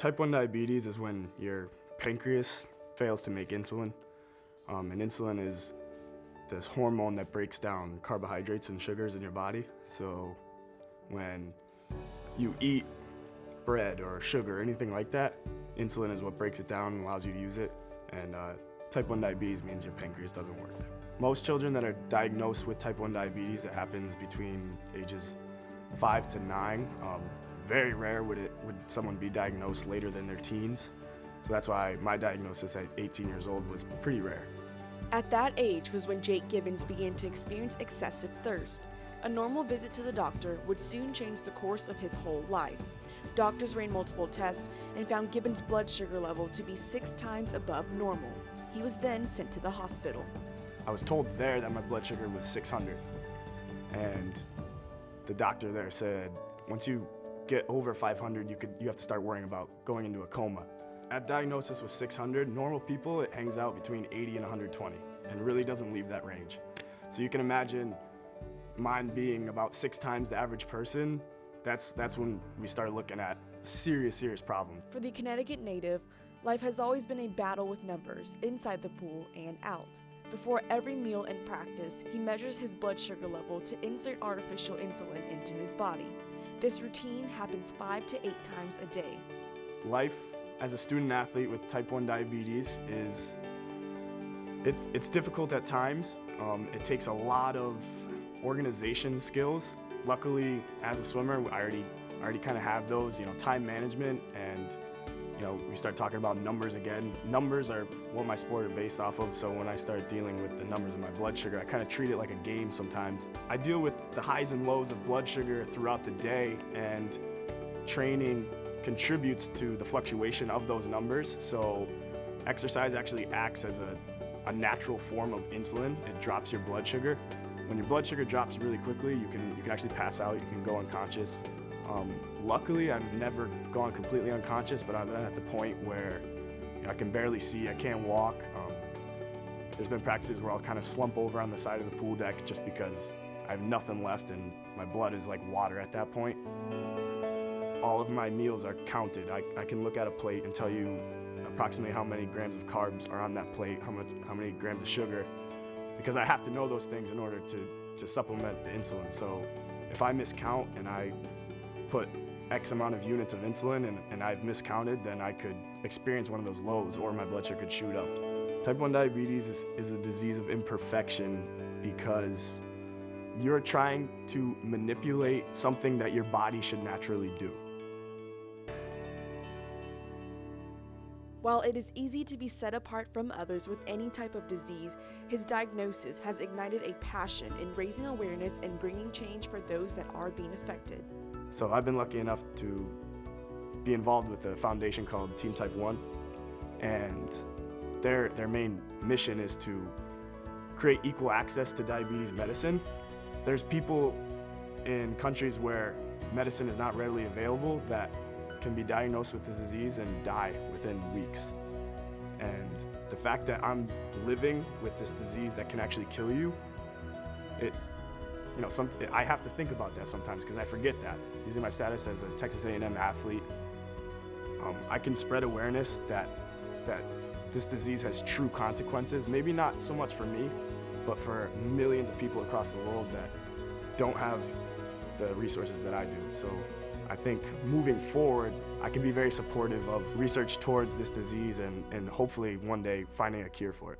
Type 1 diabetes is when your pancreas fails to make insulin. And insulin is this hormone that breaks down carbohydrates and sugars in your body. So when you eat bread or sugar or anything like that, insulin is what breaks it down and allows you to use it. And type 1 diabetes means your pancreas doesn't work. Most children that are diagnosed with type 1 diabetes, it happens between ages 5 to 9. Very rare would someone be diagnosed later than their teens. So that's why my diagnosis at 18 years old was pretty rare. At that age was when Jake Gibbons began to experience excessive thirst. A normal visit to the doctor would soon change the course of his whole life. Doctors ran multiple tests and found Gibbons' blood sugar level to be 6 times above normal. He was then sent to the hospital. I was told there that my blood sugar was 600. And the doctor there said, once you get over 500, you have to start worrying about going into a coma. At diagnosis with 600, normal people, it hangs out between 80 and 120 and really doesn't leave that range. So you can imagine mine being about 6 times the average person. That's when we start looking at serious problems. For the Connecticut native, life has always been a battle with numbers inside the pool and out. Before every meal and practice, he measures his blood sugar level to insert artificial insulin into his body. This routine happens 5 to 8 times a day. Life as a student athlete with type 1 diabetes is, it's difficult at times. It takes a lot of organization skills. Luckily, as a swimmer, I already kind of have those, time management, and we start talking about numbers again. Numbers are what my sport is based off of, so when I start dealing with the numbers of my blood sugar, I kind of treat it like a game sometimes. I deal with the highs and lows of blood sugar throughout the day, and training contributes to the fluctuation of those numbers. So exercise actually acts as a natural form of insulin. It drops your blood sugar. When your blood sugar drops really quickly, you can actually pass out, you can go unconscious. Luckily, I've never gone completely unconscious, but I've been at the point where I can barely see, I can't walk. There's been practices where I'll kind of slump over on the side of the pool deck just because I have nothing left and my blood is like water at that point. All of my meals are counted. I can look at a plate and tell you approximately how many grams of carbs are on that plate, how many grams of sugar, because I have to know those things in order to supplement the insulin. So if I miscount and I put X amount of units of insulin and I've miscounted, then I could experience one of those lows or my blood sugar could shoot up. Type 1 diabetes is a disease of imperfection because you're trying to manipulate something that your body should naturally do. While it is easy to be set apart from others with any type of disease, his diagnosis has ignited a passion in raising awareness and bringing change for those that are being affected. So I've been lucky enough to be involved with a foundation called Team Type 1, and their main mission is to create equal access to diabetes medicine. There's people in countries where medicine is not readily available that can be diagnosed with this disease and die within weeks. And the fact that I'm living with this disease that can actually kill you, I have to think about that sometimes because I forget that. Using my status as a Texas A&M athlete, I can spread awareness that this disease has true consequences, maybe not so much for me, but for millions of people across the world that don't have the resources that I do. So I think moving forward, I can be very supportive of research towards this disease and hopefully one day finding a cure for it.